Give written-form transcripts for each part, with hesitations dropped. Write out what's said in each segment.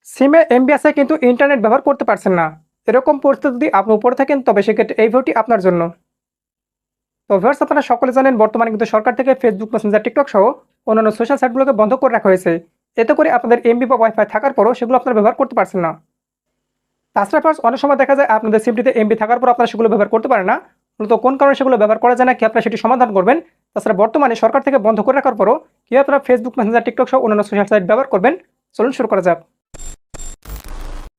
সিমে এমবি আছে কিন্তু ইন্টারনেট ব্যবহার করতে পারছেন না। এরকম পরিস্থিতি যদি আপনি উপরে থাকেন তবে সেক্ষেত্রে এই ভিডিওটি আপনার জন্য। তো ভিউয়ার্স, আপনারা সকলে জানেন বর্তমানে কিন্তু সরকার থেকে ফেসবুক, মেসেঞ্জার, টিকটক সহ অন্যান্য সোশ্যাল সাইটগুলোকে বন্ধ করে রাখা হয়েছে। এতে করে আপনাদের এমবি বা ওয়াইফাই থাকার পরও সেগুলো আপনারা ব্যবহার করতে পারছেন না। তাছাড়া ভিউয়ার্স, অনেক সময় দেখা যায় আপনাদের সিমটিতে এমবি থাকার পর আপনারা সেগুলো ব্যবহার করতে পারেন না। মূলত কোন কারণে সেগুলো ব্যবহার করা যায় না, কি আপনারা সেটি সমাধান করবেন। তাছাড়া বর্তমানে সরকার থেকে বন্ধ করে রাখার পরও কি আপনারা ফেসবুক, মেসেঞ্জার, টিকটক সহ অন্যান্য সোশ্যাল সাইট ব্যবহার করবেন। চলুন শুরু করা যাক।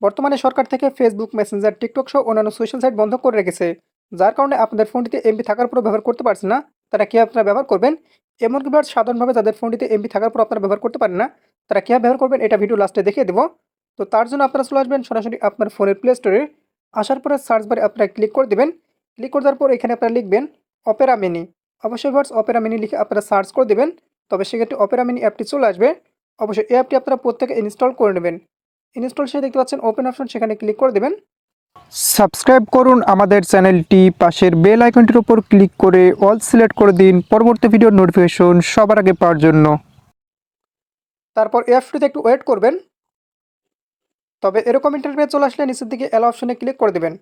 বর্তমানে সরকার থেকে ফেসবুক, মেসেঞ্জার, টিকটক সহ অন্যান্য সোশ্যাল সাইট বন্ধ করে রেখেছে, যার কারণে আপনাদের ফোনটিতে এমবি থাকার পরও ব্যবহার করতে পারছেন না। তারা কীভাবে আপনারা ব্যবহার করবেন, এমনকি সাধারণভাবে যাদের ফোনটিতে এমবি থাকার পর আপনারা ব্যবহার করতে পারেন না, তারা কীভাবে ব্যবহার করবেন এটা ভিডিও লাস্টে দেখিয়ে দেবো। তো তার জন্য আপনারা চলে আসবেন সরাসরি আপনার ফোনের প্লে স্টোরে। আসার পরে সার্চ বারে আপনারা ক্লিক করে দেবেন। ক্লিক করে দেওয়ার পর এখানে আপনারা লিখবেন অপেরা মিনি। অবশ্যই ভার্স অপেরা মিনি লিখে আপনারা সার্চ করে দেবেন। তবে সেক্ষেত্রে অপেরা মিনি অ্যাপটি চলে আসবে। অবশ্যই এই অ্যাপটি আপনারা প্রত্যেকে ইনস্টল করে নেবেন। ইনস্টল শেষে দেখতে পাচ্ছেন ওপেন অপশন, সেখানে ক্লিক করে দেবেন। সাবস্ক্রাইব করুন আমাদের চ্যানেলটি, পাশের বেল আইকনটির উপর ক্লিক করে অল সিলেক্ট করে দিন পরবর্তী ভিডিওর নোটিফিকেশন সবার আগে পাওয়ার জন্য। তারপর অ্যাপটিতে একটু ওয়েট করবেন। তবে এরকম ইন্টারফেস চলে আসলে নিচের দিকে অ্যালো অপশনে ক্লিক করে দেবেন।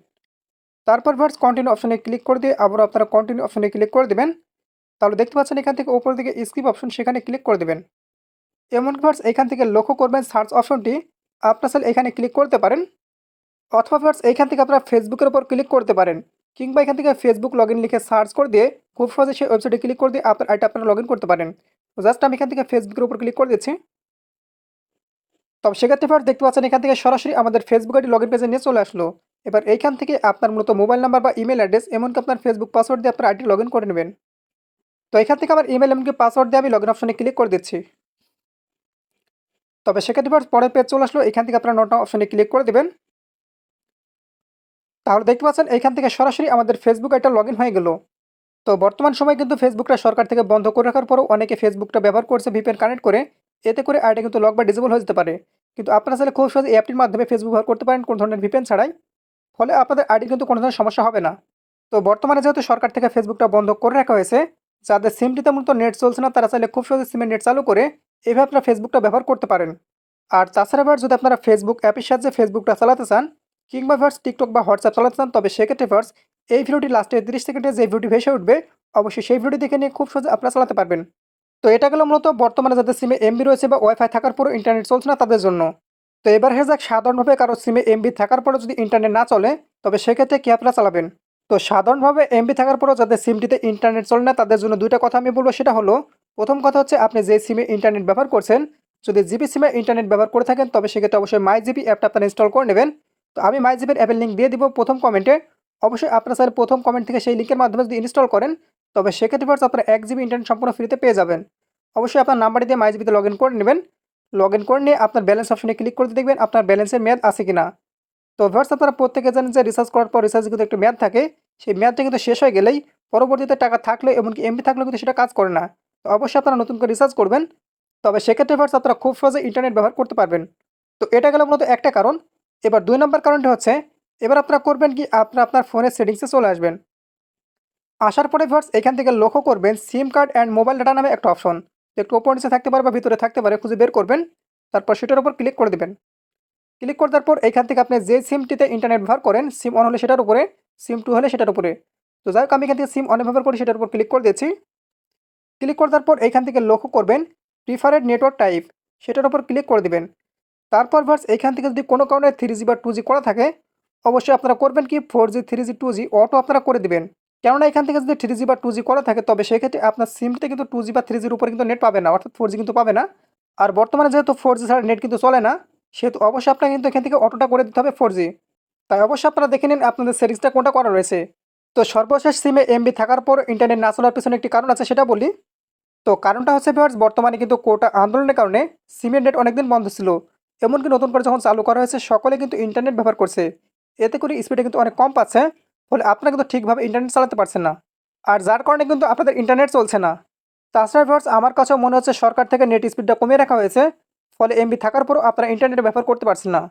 তারপর ভার্স কন্টিনিউ অপশনে ক্লিক করে দিয়ে আবার আপনারা কন্টিনিউ অপশনে ক্লিক করে দেবেন। তাহলে দেখতে পাচ্ছেন এখান থেকে উপর দিকে স্কিপ অপশন, সেখানে ক্লিক করে দেবেন। এমন ভার্স এখান থেকে লক্ষ্য করবেন সার্চ অপশনটি আপনার চাইলে এখানে ক্লিক করতে পারেন, অথবা ভার্স এইখান থেকে আপনারা ফেসবুকের উপর ক্লিক করতে পারেন, কিংবা এখান থেকে ফেসবুক লগ ইন লিখে সার্চ করে দিয়ে খুব সহজে সেই ওয়েবসাইটে ক্লিক করে দিয়ে আপনার আইডি আপনারা লগ ইন করতে পারেন। তো জাস্ট আমি এখান থেকে ফেসবুকের উপর ক্লিক করে দিচ্ছি। তবে সেক্ষেত্রে ভার্স দেখতে পাচ্ছেন এখান থেকে সরাসরি আমাদের ফেসবুক আইডি লগ ইন পেজে নিয়ে চলে আসলো। এবার এইখান থেকে আপনার মূলত মোবাইল নাম্বার বা ইমেল অ্যাড্রেস, এমনকি আপনার ফেসবুক পাসওয়ার্ড দিয়ে আপনার আইডি লগ ইন করে নেবেন। তো এখান থেকে আমার ইমেল এমনকি পাসওয়ার্ড দিয়ে আমি লগ ইন অপশনে ক্লিক করে দিচ্ছি। তবে সেক্ষেত্রে ভার্স পরের পেজ চলে আসলো, এখান থেকে আপনারা নোট নাও অপশনে ক্লিক করে দেবেন। তাহলে দেখতে পাচ্ছেন এইখান থেকে সরাসরি আমাদের ফেসবুক আইডিটা লগ ইন হয়ে গেল। তো বর্তমান সময়ে কিন্তু ফেসবুকটা সরকার থেকে বন্ধ করে রাখার পরও অনেকে ফেসবুকটা ব্যবহার করছে ভিপিএন কানেক্ট করে। এতে করে আইডি কিন্তু লক বা ডিসেবল হয়ে যেতে পারে। কিন্তু আপনারা চাইলে খুব সহজে এই অ্যাপটির মাধ্যমে ফেসবুক ব্যবহার করতে পারেন কোনো ধরনের ভিপিএন ছাড়াই। ফলে আপনাদের আইডি কিন্তু কোনো ধরনের সমস্যা হবে না। তো বর্তমানে যেহেতু সরকার থেকে ফেসবুকটা বন্ধ করে রাখা হয়েছে, যাদের সিমটিতে মূলত নেট চলছে না তারা চাইলে খুব সহজে সিমের নেট চালু করে এইভাবে আপনারা ফেসবুকটা ব্যবহার করতে পারেন। আর তাছাড়া যদি আপনারা ফেসবুক অ্যাপের সাহায্যে ফেসবুকটা চালাতে চান, কিংবা টিকটক বা হোয়াটসঅ্যাপ চালাতে চান, তবে সেক্ষেত্রে এই ভিডিওটি লাস্টে 30 সেকেন্ডে যে ভিডিওটি ভেসে উঠবে, অবশ্যই সেই ভিডিও দেখে নিয়ে খুব সহজে আপনারা চালাতে পারবেন। তো এটা গেল মূলত বর্তমানে যাদের সিমে এমবি রয়েছে বা ওয়াইফাই থাকার পরও ইন্টারনেট চলছে না তাদের জন্য। তো এবার হয়ে যাক সাধারণভাবে কারো সিমে এমবি থাকার পরও যদি ইন্টারনেট না চলে, তবে সেক্ষেত্রে কী আপনারা চালাবেন। তো সাধারণভাবে এমবি থাকার পরও যাদের সিমটিতে ইন্টারনেট চলে না তাদের জন্য দুইটা কথা আমি বলবো। সেটা হলো, প্রথম কথা হচ্ছে আপনি যে সিমে ইন্টারনেট ব্যবহার করছেন, যদি জিবি সিমে ইন্টারনেট ব্যবহার করে থাকেন তবে সেক্ষেত্রে অবশ্যই মাই জিবি অ্যাপটা আপনারা ইনস্টল করে নেবেন। তো আমি মাই জিবির অ্যাপের লিঙ্ক দিয়ে দিব প্রথম কমেন্টে। অবশ্যই আপনারা স্যার প্রথম কমেন্ট থেকে সেই লিঙ্কের মাধ্যমে যদি ইনস্টল করেন, তবে সেক্ষেত্রে আপনারা 1 জিবি ইন্টারনেট সম্পূর্ণ ফ্রিতে পেয়ে যাবেন। অবশ্যই আপনার নাম্বারটি দিয়ে মাই জিবিতে লগ ইন করে নেবেন। লগ ইন করে নিয়ে আপনার ব্যালেন্স অপশনে ক্লিক করতে দেখবেন আপনার ব্যালেন্সের মেয়াদ আছে কিনা। তো আপনারা প্রত্যেকে জানেন যে রিচার্জ করার পর রিচার্জে কিন্তু একটু মেয়াদ থাকে। সেই মেয়াদটা কিন্তু শেষ হয়ে গেলেই পরবর্তীতে টাকা থাকলে এমনকি এমবি থাকলেও কিন্তু সেটা কাজ করে না। তো অবশ্যই আপনারা নতুন করে রিচার্জ করবেন। তবে সেক্ষেত্রে আপনারা খুব সহজে ইন্টারনেট ব্যবহার করতে পারবেন। তো এটা গেল মূলত একটা কারণ। এবার 2 নম্বর কারণটা হচ্ছে, এবার আপনারা করবেন কি, আপনারা আপনার ফোনের সেটিংসে চলে আসবেন। আসার পরে এখান থেকে লক্ষ্য করবেন সিম কার্ড অ্যান্ড মোবাইল ডাটা নামে একটা অপশন। একটু ওপর নিচে থাকতে পারে বা ভিতরে থাকতে পারে, খুঁজে বের করবেন। তারপর সেটার উপর ক্লিক করে দেবেন। ক্লিক করে দেওয়ার পর এখান থেকে আপনি যে সিমটিতে ইন্টারনেট ব্যবহার করেন, সিম অন হলে সেটার উপরে, সিম 2 হলে সেটার উপরে। তো যাই হোক, আমি এখান থেকে সিম অনে ব্যবহার করি, সেটার উপর ক্লিক করে দিয়েছি। ক্লিক করে দেওয়ার পর এখান থেকে লক্ষ্য করবেন প্রিফারেড নেটওয়ার্ক টাইপ, সেটার উপর ক্লিক করে দিবেন। তারপর এখান থেকে যদি কোনো কারণে 3G বা 2G করা থাকে, অবশ্যই আপনারা করবেন কি 4G 3G 2G অটো আপনারা করে দিবেন। কেননা এখান থেকে যদি 3G বা 2G করা থাকে তবে সেক্ষেত্রে আপনার সিমটিতে কিন্তু 2G বা 3Gর উপরে কিন্তু নেট পাবে না, অর্থাৎ 4G কিন্তু পাবে না। আর বর্তমানে যেহেতু 4G ছাড়া নেট কিন্তু চলে না, সেহেতু অবশ্যই আপনাকে কিন্তু এখান থেকে অটোটা করে দিতে হবে 4G। তাই অবশ্যই আপনারা দেখে নিন আপনাদের সেটিংসটা কোনটা করা রয়েছে। তো সর্বশেষ সিমে এমবি থাকার পর ইন্টারনেট না চলার পিছনে একটি কারণ আছে, সেটা বলি। তো কারণটা হচ্ছে বর্তমানে কিন্তু কোটা আন্দোলনের কারণে সিমের নেট অনেকদিন বন্ধ ছিল। এমনকি নতুন করে যখন চালু করা হয়েছে সকলে কিন্তু ইন্টারনেট ব্যবহার করছে। এতে করে স্পিডে কিন্তু অনেক কম পাচ্ছে। ফলে আপনারা কিন্তু ঠিকভাবে ইন্টারনেট চালাতে পারছেন না। আর যার কারণে কিন্তু আপনাদের ইন্টারনেট চলছে না। তাছাড়া আমার কাছেও মনে হচ্ছে সরকার থেকে নেট স্পিডটা কমিয়ে রাখা হয়েছে। ফলে এমবি থাকার পরও আপনারা ইন্টারনেট ব্যবহার করতে পারছেন না।